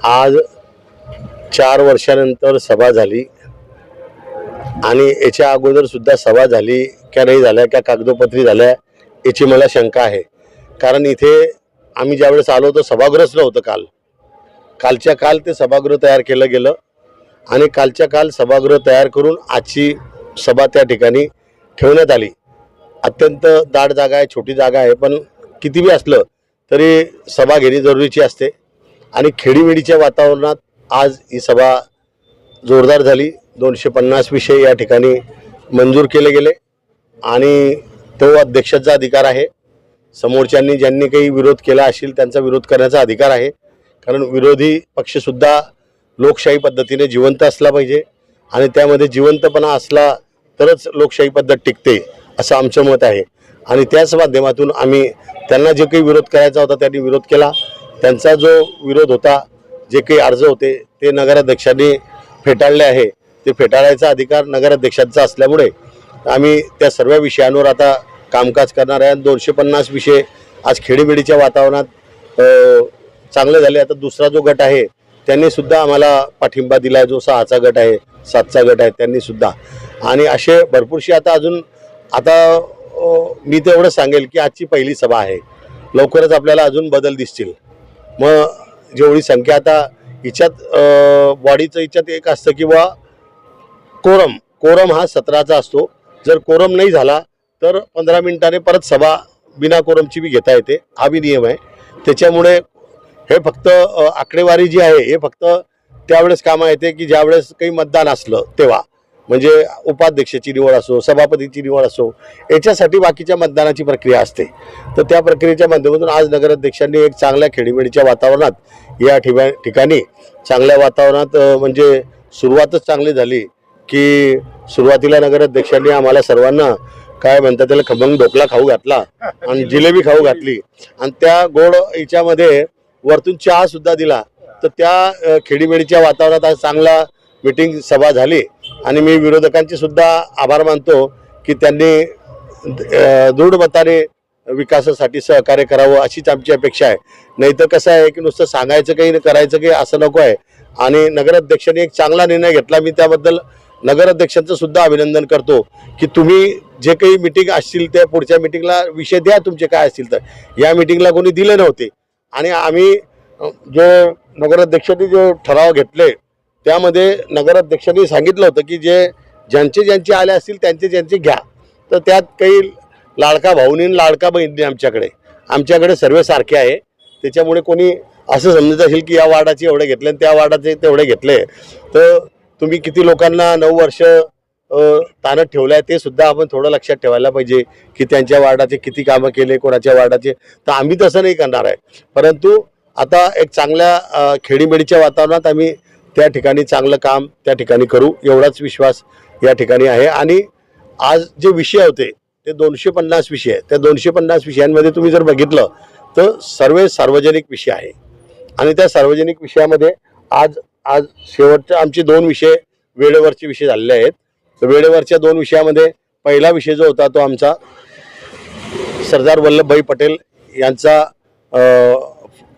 आज 4 वर्षानंतर सभा झाली आणि याच्या अगोदर सुद्धा सभा झाली का नाही झाल्या का कागदोपत्री झाल्या याची मला शंका आहे. कारण इथे आम्ही ज्यावेळेस आलो तर सभागृहच नव्हतं. कालच्या काल ते सभागृह तयार केलं गेलं आणि कालच्या काल सभागृह तयार करून आजची सभा त्या ठिकाणी ठेवण्यात आली. अत्यंत दाट जागा आहे, छोटी जागा आहे, पण किती बी असलं तरी सभा घेणे जरुरीची असते. आणि खेडीमेडीच्या वातावरणात आज ही सभा जोरदार झाली. 250 विषय या ठिकाणी मंजूर केले गेले आणि तो अध्यक्षाचा अधिकार आहे. समोरच्यांनी ज्यांनी काही विरोध केला असेल त्यांचा विरोध करण्याचा अधिकार आहे. कारण विरोधी पक्षसुद्धा लोकशाही पद्धतीने जिवंत असला पाहिजे आणि त्यामध्ये जिवंतपणा असला तरच लोकशाही पद्धत टिकते असं आमचं मत आहे. आणि त्याच माध्यमातून आम्ही त्यांना जे काही विरोध करायचा होता त्यांनी विरोध केला. त्यांचा जो विरोध होता, जे काही अर्ज होते ते नगराध्यक्षांनी फेटाळले आहे. ते फेटाळायचा अधिकार नगराध्यक्षांचा असल्यामुळे आम्ही त्या सर्व विषयांवर आता कामकाज करणार आहे. 250 विषय आज खेडीमेडीच्या वातावरणात चांगले झाले. आता दुसरा जो गट आहे त्यांनी सुद्धा आम्हाला पाठिंबा दिला आहे. जो 6चा गट आहे, 7चा गट आहे त्यांनी सुद्धा. आणि असे भरपूरशी आता मी तर एवढं सांगेल की आजची पहिली सभा आहे. लवकरच आपल्याला अजून बदल दिसतील. मग जेवढी संख्या आता हिच्यात बॉडीचं हिच्यात एक असतं की बा कोरम हा 17चा असतो. जर कोरम नाही झाला तर 15 मिनिटाने परत सभा बिना कोरमची बी घेता येते. हा बी नियम आहे. त्याच्यामुळे हे फक्त आकडेवारी जी आहे हे फक्त त्यावेळेस कामा येते की ज्यावेळेस काही मतदान असलं तेव्हा, म्हणजे उपाध्यक्षाची निवड असो, सभापतीची निवड असो, याच्यासाठी बाकीच्या मतदानाची प्रक्रिया असते. तर त्या प्रक्रियेच्या माध्यमातून आज नगराध्यक्षांनी एक चांगल्या खेडीमेडीच्या वातावरणात या ठिकाणी चांगल्या वातावरणात म्हणजे सुरुवातच चांगली झाली की सुरुवातीला नगराध्यक्षांनी आम्हाला सर्वांना काय म्हणतात त्याला खमंग ढोकळा खाऊ घातला आणि जिलेबी खाऊ घातली आणि त्या गोड याच्यामध्ये वरतून चहा सुद्धा दिला. तर त्या खेडीमेडीच्या वातावरणात आज चांगला मीटिंग सभा झाली आणि मी विरोधकांचे सुद्धा आभार मानतो की त्यांनी दृढ मताने विकासासाठी सहकार्य करावं अशीच आमची अपेक्षा आहे. नाही तर कसं आहे की नुसतं सांगायचं काही करायचं काही असं नको आहे. आणि नगराध्यक्षांनी एक चांगला निर्णय घेतला. मी त्याबद्दल नगराध्यक्षांचं सुद्धा अभिनंदन करतो की तुम्ही जे काही मीटिंग असतील त्या पुढच्या मीटिंगला विषय द्या तुमचे काय असतील. तर या मीटिंगला कोणी दिले नव्हते आणि आम्ही जो नगराध्यक्षांनी जो ठराव घेतले त्यामध्ये नगराध्यक्षांनी सांगितलं होतं की ज्यांचे आले असतील त्यांचे घ्या. तर त्यात काही लाडका भाऊनी लाडका बहिणी आमच्याकडे सर्व सारखे आहे. त्याच्यामुळे कोणी असं समजत असेल की या वार्डाचे एवढे घेतले आणि त्या वार्डाचे तेवढे घेतले तर तुम्ही किती लोकांना 9 वर्ष ताणत ठेवलं आहे ते सुद्धा आपण थोडं लक्षात ठेवायला पाहिजे की त्यांच्या वार्डाचे किती कामं केले, कोणाच्या वार्डाचे. तर आम्ही तसं नाही करणार आहे. परंतु आता एक चांगल्या खेडीमेडीच्या वातावरणात आम्ही त्या ठिकाणी चांगलं काम त्या ठिकाणी करू एवढाच विश्वास या ठिकाणी आहे. आणि आज जे विषय होते ते 250 विषय आहे. त्या 250 विषयांमध्ये तुम्ही जर बघितलं तर सर्व सार्वजनिक विषय आहे. आणि त्या सार्वजनिक विषयामध्ये आज शेवटचे आमचे 2 विषय वेळेवरचे विषय झालेले आहेत. तर वेळेवरच्या 2 विषयामध्ये पहिला विषय जो होता तो आमचा सरदार वल्लभभाई पटेल यांचा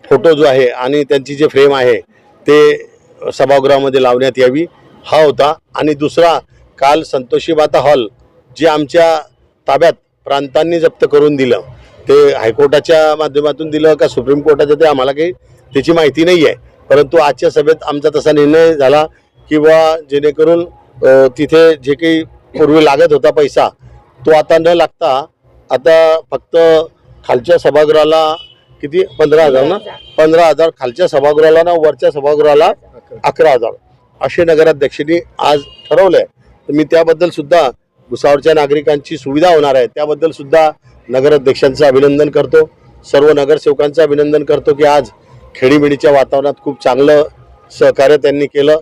फोटो जो आहे आणि त्यांची जे फ्रेम आहे ते सभागृहामध्ये लावण्यात यावी हा होता. आणि दुसरा काल संतोषी माता हॉल जे आमच्या ताब्यात प्रांतांनी जप्त करून दिलं, ते हायकोर्टाच्या माध्यमातून दिलं का सुप्रीम कोर्टाचं ते आम्हाला काही त्याची माहिती नाही आहे. परंतु आजच्या सभेत आमचा तसा निर्णय झाला की बा जेणेकरून तिथे जे काही पूर्वी लागत होता पैसा तो आता न लागता आता फक्त खालच्या सभागृहाला किती 15,000 ना 15,000 खालच्या सभागृहाला ना वरच्या सभागृहाला 11,000 असे नगराध्यक्षांनी आज ठरवले. तर मी त्याबद्दल सुद्धा भुसावळच्या नागरिकांची सुविधा होणार आहे त्याबद्दल सुद्धा नगराध्यक्षांचं अभिनंदन करतो. सर्व नगरसेवकांचं अभिनंदन करतो की आज खेडीमेडीच्या वातावरणात खूप चांगलं सहकार्य त्यांनी केलं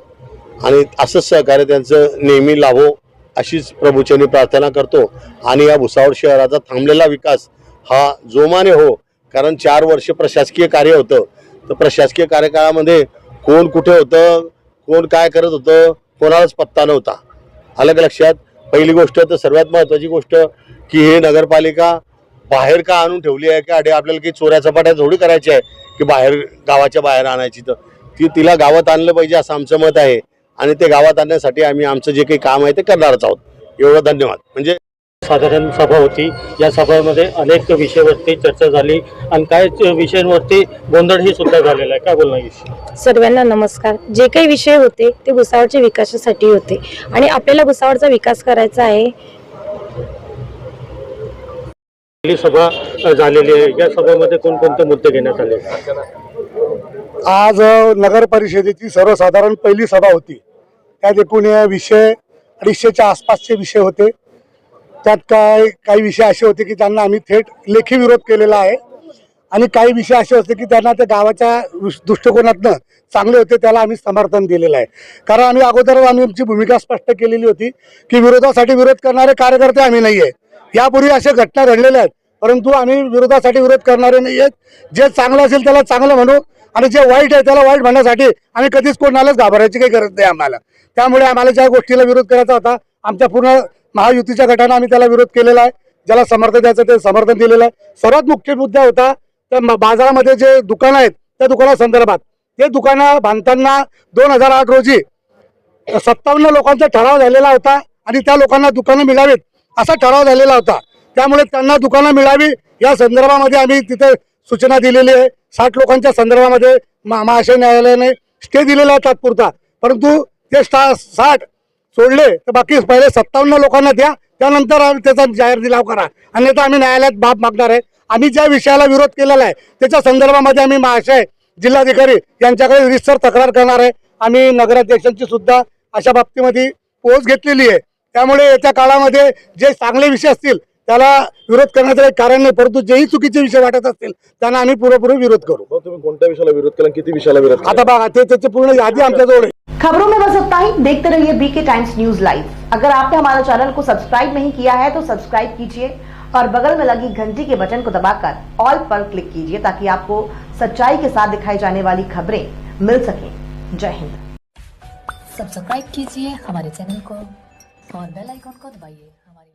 आणि असंच सहकार्य त्यांचं नेहमी लाभो अशीच प्रभूचरणी प्रार्थना करतो. आणि या भुसावळ शहराचा थांबलेला विकास हा जोमाने हो. कारण 4 वर्ष प्रशासकीय कार्य होतं. तर प्रशासकीय कार्यकाळामध्ये कोण कुठे होतं, कोण काय करत होतं, कोणालाच पत्ता नव्हता. अलग लक्षात. पहिली गोष्ट तर सर्वात महत्त्वाची गोष्ट की हे नगरपालिका बाहेर का आणून ठेवली आहे की आपल्याला काही चोऱ्या चपाट्या थोडी करायची आहे की बाहेर गावाच्या बाहेर आणायची. तर तिला गावात आणलं पाहिजे असं आमचं मत आहे आणि ते गावात आणण्यासाठी आम्ही आमचं जे काही काम आहे ते करणारच आहोत। एवढं धन्यवाद। म्हणजे साधारण सभा होती, या सभामध्ये अनेक विषयावरती चर्चा झाली आणि काही विषयांवरती गोंधळही सुद्धा झालेला आहे, काय बोलणार? सर्वांना नमस्कार। जे काही विषय होते ते भुसावळच्या विकासासाठी होते आणि आपल्याला भुसावळचा विकास करायचा आहे। पहिली सभा झालेली आहे, या सभामध्ये कोणकोणते मुद्दे घेण्यात आले? आज नगर परिषदेची सर्वसाधारण पहिली सभा होती। त्यात एकूण विषय 250च्या आसपासचे विषय होते। त्यात काही विषय असे होते की त्यांना आम्ही थेट लेखी विरोध केलेला आहे आणि काही विषय असे होते की त्यांना ते गावाच्या दृष्टिकोनातनं चांगले होते, त्याला आम्ही समर्थन दिलेलं आहे। कारण आम्ही आमची भूमिका स्पष्ट केलेली होती की विरोधासाठी विरोध करणारे कार्यकर्ते आम्ही नाही आहे। यापूर्वी अशा घटना घडलेल्या आहेत, परंतु आम्ही विरोधासाठी विरोध करणारे नाही आहेत। जे चांगलं असेल त्याला चांगलं म्हणू आणि जे वाईट आहे त्याला वाईट म्हणण्यासाठी आम्ही कधीच कोणालाच घाबरायची काही गरज नाही आम्हाला। त्यामुळे आम्हाला ज्या गोष्टीला विरोध करायचा होता, आमच्या पूर्ण महायुतीच्या गटाने आम्ही त्याला विरोध केलेला आहे। ज्याला समर्थन द्यायचं ते समर्थन दिलेलं आहे। सर्वात मुख्य मुद्दा होता त्या बाजारामध्ये जे दुकानं आहेत त्या दुकानासंदर्भात। ते दुकानं बांधताना 2008 रोजी 57 लोकांचा ठराव झालेला होता आणि त्या लोकांना दुकानं मिळावीत असा ठराव झालेला होता। त्यामुळे त्यांना दुकानं मिळावी या संदर्भामध्ये आम्ही तिथे सूचना दिलेली आहे। 60 लोकांच्या संदर्भामध्ये महाशय न्यायालयाने स्टे दिलेला आहे तात्पुरता, परंतु ते 60 सोडले तर बाकी पहिले 57 लोकांना द्या, त्यानंतर आम्ही त्याचा जाहीर लिलाव करा, अन्यथा आम्ही न्यायालयात बाब मागणार आहे। आम्ही ज्या विषयाला विरोध केलेला आहे त्याच्या संदर्भामध्ये आम्ही महाशय जिल्हाधिकारी यांच्याकडे रितसर तक्रार करणार आहे। आम्ही नगराध्यक्षांची सुद्धा अशा बाबतीमध्ये पोच घेतलेली आहे। त्यामुळे येत्या काळामध्ये जे चांगले विषय असतील त्याला विरोध करण्याचं काही कारण नाही, परंतु जेही चुकीचे विषय वाटत असतील त्यांना आम्ही पुरेपूर विरोध करू। तुम्ही कोणत्या विषयाला विरोध केला, किती विषयाला विरोध केला? आता बघा त्याची पूर्ण यादी आमच्याजवळ आहे। खबरों में बस इतना ही। देखते रहिए बीके टाइम्स न्यूज लाइव। अगर आपने हमारे चैनल को सब्सक्राइब नहीं किया है तो सब्सक्राइब कीजिए और बगल में लगी घंटी के बटन को दबाकर ऑल पर क्लिक कीजिए ताकि आपको सच्चाई के साथ दिखाई जाने वाली खबरें मिल सकें। जय हिंद। सब्सक्राइब कीजिए हमारे चैनल को और बेल आइकॉन को दबाइए हमारे